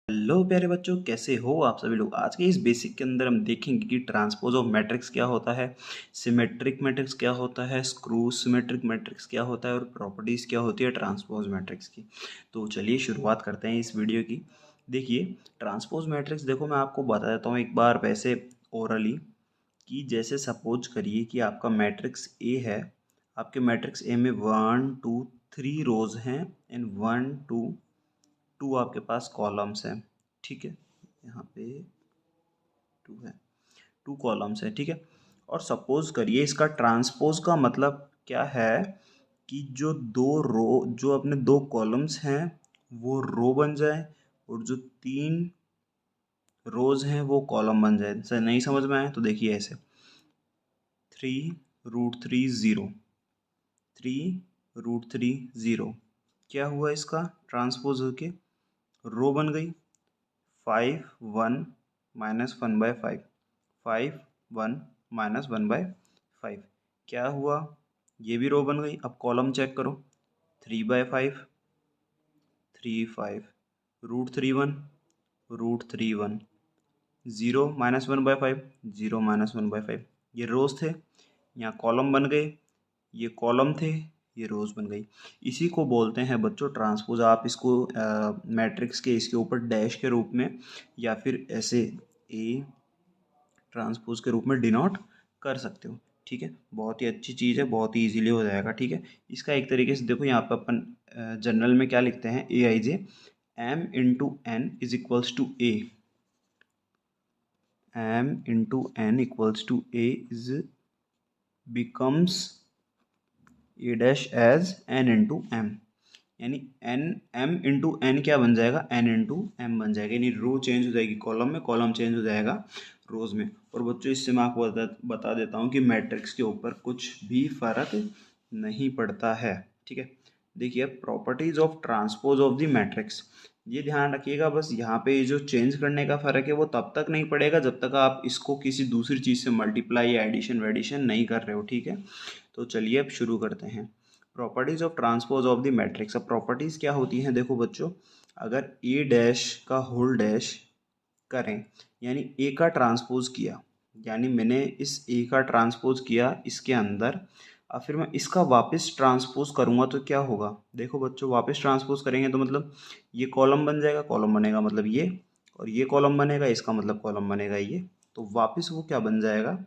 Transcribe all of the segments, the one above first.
Hello प्यारे बच्चों, कैसे हो आप सभी लोग। आज के इस बेसिक के अंदर हम देखेंगे कि ट्रांसपोज ऑफ मैट्रिक्स क्या होता है, सिमेट्रिक मैट्रिक्स क्या होता है, स्क्रू सिमेट्रिक मैट्रिक्स क्या होता है और प्रॉपर्टीज़ क्या होती है ट्रांसपोज मैट्रिक्स की। तो चलिए शुरुआत करते हैं इस वीडियो की। देखिए ट्रांसपोज मैट्रिक्स, देखो मैं आपको बता देता हूँ एक बार वैसे ओरली, कि जैसे सपोज करिए कि आपका मैट्रिक्स ए है। आपके मैट्रिक्स ए में 1 2 3 रोज हैं एंड 1 2 2 आपके पास कॉलम्स हैं। ठीक है, यहाँ पे 2 है, 2 कॉलम्स हैं। ठीक है, और सपोज करिए इसका ट्रांसपोज का मतलब क्या है कि जो दो रो, जो अपने दो कॉलम्स हैं वो रो बन जाए और जो 3 रोज हैं वो कॉलम बन जाए। सर नहीं समझ में आया तो देखिए ऐसे 3√3 0, 3√3 0 क्या हुआ, इसका ट्रांसपोज होके रो बन गई। 5 1 - 1/5, 5 1 - 1/5 क्या हुआ, ये भी रो बन गई। अब कॉलम चेक करो, 3/5, 3 5, √3 1, 0 - 1/5, 0 - 1/5। ये रोज थे, यहाँ कॉलम बन गए, ये कॉलम थे, ये रोज बन गई। इसी को बोलते हैं बच्चों ट्रांसपोज। आप इसको मैट्रिक्स के इसके ऊपर डैश के रूप में या फिर ऐसे ए ट्रांसपोज के रूप में डिनोट कर सकते हो। ठीक है, बहुत ही अच्छी चीज़ है, बहुत ही इजीली हो जाएगा। ठीक है, इसका एक तरीके से देखो, यहाँ पर अपन जनरल में क्या लिखते हैं, AIJ M × N = A, M × N = A is becomes A'(N)(M), यानी एन M × N क्या बन जाएगा, N × M बन जाएगा। यानी रो चेंज हो जाएगी कॉलम में, कॉलम चेंज हो जाएगा रोज में। और बच्चों इससे मैं आपको बता देता हूँ कि मैट्रिक्स के ऊपर कुछ भी फर्क नहीं पड़ता है। ठीक है, देखिए properties of transpose of the matrix, ये ध्यान रखिएगा। बस यहाँ पे जो चेंज करने का फ़र्क है वो तब तक नहीं पड़ेगा जब तक आप इसको किसी दूसरी चीज़ से मल्टीप्लाई या एडिशन वेडिशन नहीं कर रहे हो। ठीक है, तो चलिए अब शुरू करते हैं। Properties of transpose of the matrix. अब प्रॉपर्टीज क्या होती हैं, देखो बच्चों, अगर ए डैश का होल डैश करें, यानी ए का ट्रांसपोज किया, यानी मैंने इस ए का ट्रांसपोज किया इसके अंदर, और फिर मैं इसका वापस ट्रांसपोज करूंगा तो क्या होगा, देखो बच्चों वापस ट्रांसपोज करेंगे तो मतलब ये कॉलम बन जाएगा, कॉलम बनेगा मतलब ये, और ये कॉलम बनेगा, इसका मतलब कॉलम बनेगा ये, तो वापस वो क्या बन जाएगा,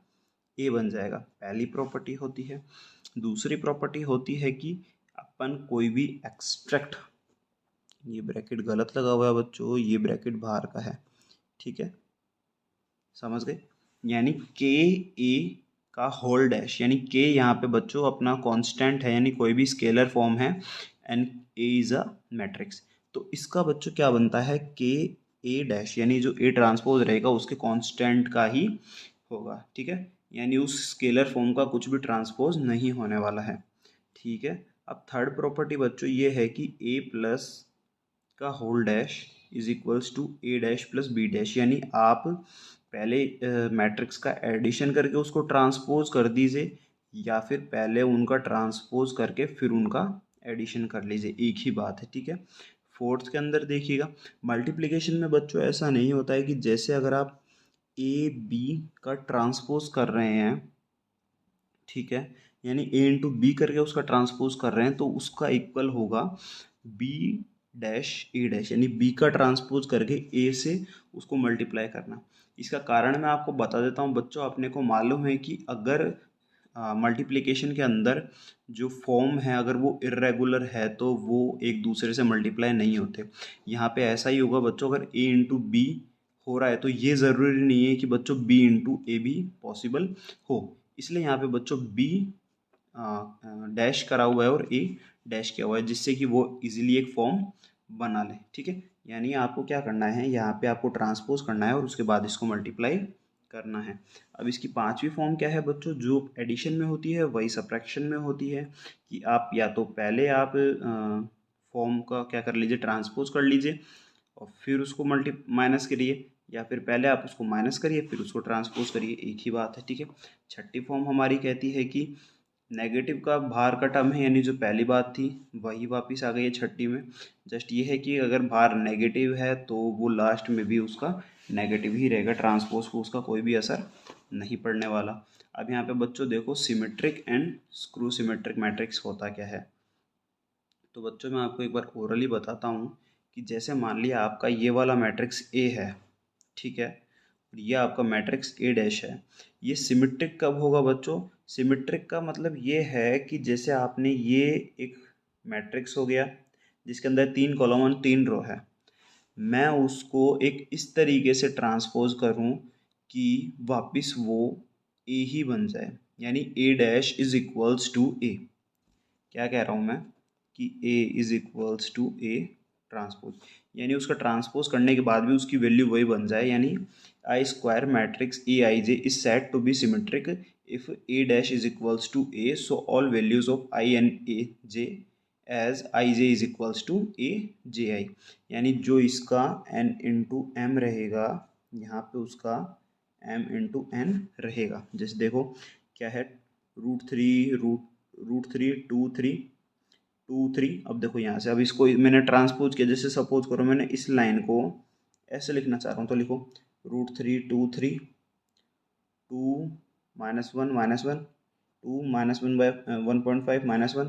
ए बन जाएगा। पहली प्रॉपर्टी होती है। दूसरी प्रॉपर्टी होती है कि अपन कोई भी एक्सट्रैक्ट, ये ब्रैकेट गलत लगा हुआ है बच्चों, ये ब्रैकेट बाहर का है। ठीक है, समझ गए, यानी के ए का होल डैश, यानी के यहाँ पे बच्चों अपना कांस्टेंट है, यानी कोई भी स्केलर फॉर्म है, and A is a matrix. तो इसका बच्चों क्या बनता है, के ए डैश, यानी जो ए ट्रांसपोज रहेगा उसके कांस्टेंट का ही होगा। ठीक है, यानी उस स्केलर फॉर्म का कुछ भी ट्रांसपोज नहीं होने वाला है। ठीक है, अब थर्ड प्रॉपर्टी बच्चों ये है कि ए प्लस का whole dash is equals to A dash plus B dash, यानी आप पहले मैट्रिक्स का एडिशन करके उसको ट्रांसपोज कर दीजिए, या फिर पहले उनका ट्रांसपोज करके फिर उनका एडिशन कर लीजिए, एक ही बात है। ठीक है, फोर्थ के अंदर देखिएगा, मल्टीप्लिकेशन में बच्चों ऐसा नहीं होता है कि जैसे अगर आप ए बी का ट्रांसपोज कर रहे हैं, ठीक है, यानी A × B करके उसका ट्रांसपोज कर रहे हैं, तो उसका इक्वल होगा B डैश ए डैश, यानी B का ट्रांसपोज करके A से उसको मल्टीप्लाई करना। इसका कारण मैं आपको बता देता हूँ बच्चों, अपने को मालूम है कि अगर मल्टीप्लिकेशन के अंदर जो फॉर्म है अगर वो इर्रेगुलर है तो वो एक दूसरे से मल्टीप्लाई नहीं होते। यहाँ पे ऐसा ही होगा बच्चों, अगर A × B हो रहा है तो ये ज़रूरी नहीं है कि बच्चों B × A भी पॉसिबल हो। इसलिए यहाँ पे बच्चों B डैश करा हुआ है और A डैश किया हुआ है, जिससे कि वो इजीली एक फॉर्म बना ले। ठीक है, यानी आपको क्या करना है, यहाँ पे आपको ट्रांसपोज करना है और उसके बाद इसको मल्टीप्लाई करना है। अब इसकी पांचवी फॉर्म क्या है बच्चों, जो एडिशन में होती है वही सब्ट्रैक्शन में होती है, कि आप या तो पहले आप फॉर्म का क्या कर लीजिए, ट्रांसपोज कर लीजिए और फिर उसको मल्टी माइनस करिए, या फिर पहले आप उसको माइनस करिए फिर उसको ट्रांसपोज करिए, एक ही बात है। ठीक है, छठी फॉर्म हमारी कहती है कि नेगेटिव का बाहर का टर्म है, यानी जो पहली बात थी वही वापस आ गई है छठी में। जस्ट ये है कि अगर बाहर नेगेटिव है तो वो लास्ट में भी उसका नेगेटिव ही रहेगा, ट्रांसपोज को उसका कोई भी असर नहीं पड़ने वाला। अब यहाँ पे बच्चों देखो symmetric and screw symmetric matrix होता क्या है। तो बच्चों मैं आपको एक बार ओरली बताता हूँ कि जैसे मान लिया आपका ये वाला मैट्रिक्स ए है, ठीक है, और ये आपका मैट्रिक्स ए डैश है। ये सिमेट्रिक कब होगा बच्चों? सिमेट्रिक का मतलब ये है कि जैसे आपने ये एक मैट्रिक्स हो गया जिसके अंदर 3 कॉलम और 3 रो है, मैं उसको एक इस तरीके से ट्रांसपोज करूं कि वापस वो ए ही बन जाए, यानी A dash is equals to A. क्या कह रहा हूँ मैं कि A is equals to A transpose, यानी उसका ट्रांसपोज करने के बाद भी उसकी वैल्यू वही बन जाए, यानी I square matrix A I J is said to be symmetric if A dash is equals to A, so all values of I and A J as I J is equals to A J I. यानी जो इसका n into M रहेगा, यहाँ पे उसका m into N रहेगा। जैसे देखो क्या है, रूट थ्री 2 3 अब देखो यहाँ से, अब इसको मैंने ट्रांसपोज किया। जैसे सपोज करो मैंने इस लाइन को ऐसे लिखना चाह रहा हूँ, तो लिखो रूट 3 2 3 2 -1 2 -1/1.5 -1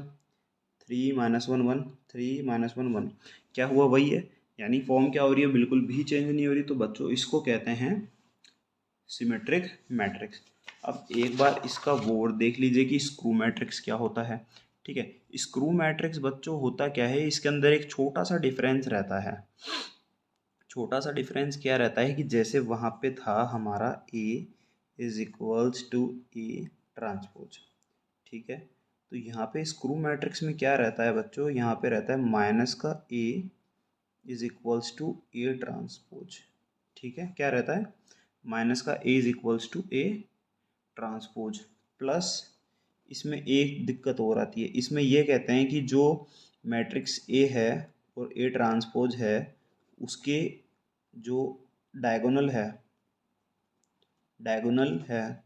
3 -1 1 3 -1 1। क्या हुआ? वही है, यानी फॉर्म क्या हो रही है, बिल्कुल भी चेंज नहीं हो रही। तो बच्चों इसको कहते हैं सिमेट्रिक मैट्रिक्स। अब एक बार इसका वर्ड देख लीजिए कि स्क्रू मैट्रिक्स क्या होता है। ठीक है, स्क्रू मैट्रिक्स बच्चों होता क्या है, इसके अंदर एक छोटा सा डिफरेंस रहता है। छोटा सा डिफरेंस क्या रहता है कि जैसे वहाँ पे था हमारा A is equals to A transpose, ठीक है, तो यहाँ पे स्क्रू मैट्रिक्स में क्या रहता है बच्चों, यहाँ पे रहता है माइनस का A is equals to A transpose. ठीक है, क्या रहता है, माइनस का A is equals to A transpose, plus इसमें एक दिक्कत और आती है। इसमें ये कहते हैं कि जो मैट्रिक्स ए है और ए ट्रांसपोज है उसके जो डायगोनल है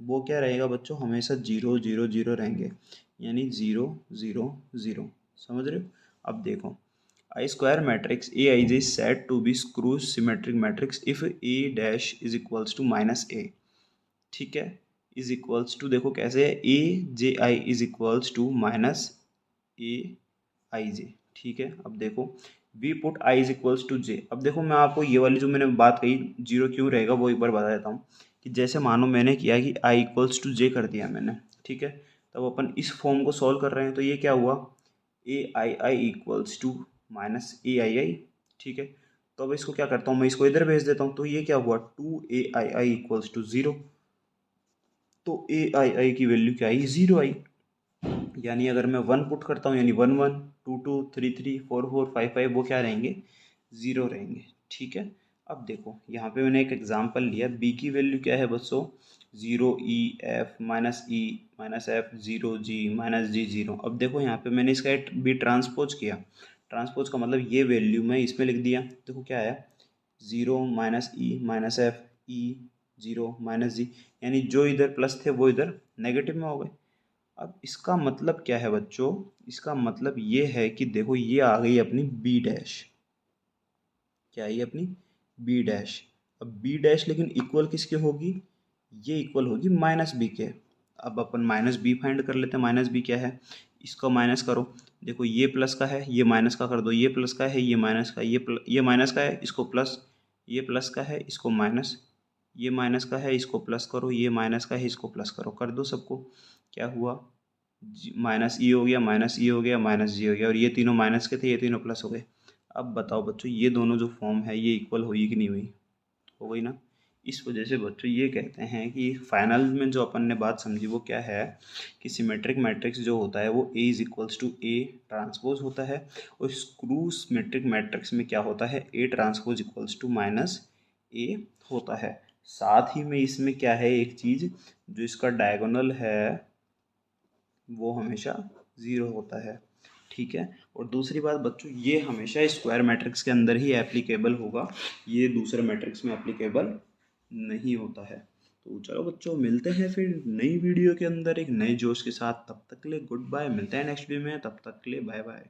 वो क्या रहेगा बच्चों, हमेशा 0 0 0 रहेंगे, यानी 0 0 0। समझ रहे हो? अब देखो I square matrix A I J set to be skew symmetric matrix if A dash is equals to minus A. ठीक है, इज इक्वल्स टू देखो कैसे है, A J I is equals to minus A I J. ठीक है, अब देखो we put I is equals to J. अब देखो मैं आपको ये वाली जो मैंने बात कही 0 क्यों रहेगा वो एक बार बता देता हूँ कि जैसे मानो मैंने किया कि आई इक्वल्स टू जे कर दिया मैंने, ठीक है, तब अपन इस फॉर्म को सॉल्व कर रहे हैं, तो ये क्या हुआ, ए आई I equals to minus A आई आई। ठीक है, तो अब इसको क्या करता हूँ मैं, इसको इधर भेज देता हूँ, तो ये क्या हुआ 2ai इक्वल्स टू 0। तो ए आई आई की वैल्यू क्या आई, 0 आई। यानी अगर मैं 1 पुट करता हूँ यानी 1 1 2 2 3 3 4 4 5 5 वो क्या रहेंगे, 0 रहेंगे। ठीक है, अब देखो यहाँ पे मैंने एक एग्जांपल लिया, बी की वैल्यू क्या है बच्चों, 0 ई एफ माइनस एफ 0 जी माइनस जी 0। अब देखो यहाँ पे मैंने इसका बी ट्रांसपोज किया, ट्रांसपोज का मतलब ये वैल्यू मैं इसमें लिख दिया। देखो क्या है, 0 E minus F E 0 minus जी, यानी जो इधर प्लस थे वो इधर नेगेटिव में हो गए। अब इसका मतलब क्या है बच्चों, इसका मतलब ये है कि देखो ये आ गई अपनी बी डैश, क्या है ये अपनी बी डैश। अब बी डैश लेकिन इक्वल किसके होगी, ये इक्वल होगी माइनस बी के। अब अपन माइनस बी फाइंड कर लेते हैं, माइनस बी क्या है, इसको माइनस करो। देखो ये प्लस का है, ये माइनस का कर दो, ये प्लस का है, ये माइनस का, ये माइनस का है, इसको प्लस, ये प्लस का है, इसको माइनस, ये माइनस का है, इसको प्लस करो, ये माइनस का है, इसको प्लस करो, कर दो सबको। क्या हुआ, माइनस ई हो गया, माइनस ई हो गया, माइनस जी हो गया, और ये तीनों माइनस के थे, ये तीनों प्लस हो गए। अब बताओ बच्चों ये दोनों जो फॉर्म है ये इक्वल हुई कि नहीं हुई, हो गई ना। इस वजह से बच्चों ये कहते हैं कि फाइनल में जो अपन ने बात समझी वो क्या है कि सिमेट्रिक मैट्रिक्स जो होता है वो A is equals to A transpose होता है, और स्क्रू सिमेट्रिक मैट्रिक्स में क्या होता है, A transpose equals to minus A होता है। साथ ही में इसमें क्या है एक चीज़, जो इसका डायगोनल है वो हमेशा 0 होता है। ठीक है, और दूसरी बात बच्चों ये हमेशा स्क्वायर मैट्रिक्स के अंदर ही एप्लीकेबल होगा, ये दूसरे मैट्रिक्स में एप्लीकेबल नहीं होता है। तो चलो बच्चों, मिलते हैं फिर नई वीडियो के अंदर एक नए जोश के साथ। तब तक के लिए गुड बाय, मिलते हैं नेक्स्ट वीडियो में, तब तक के लिए बाय बाय।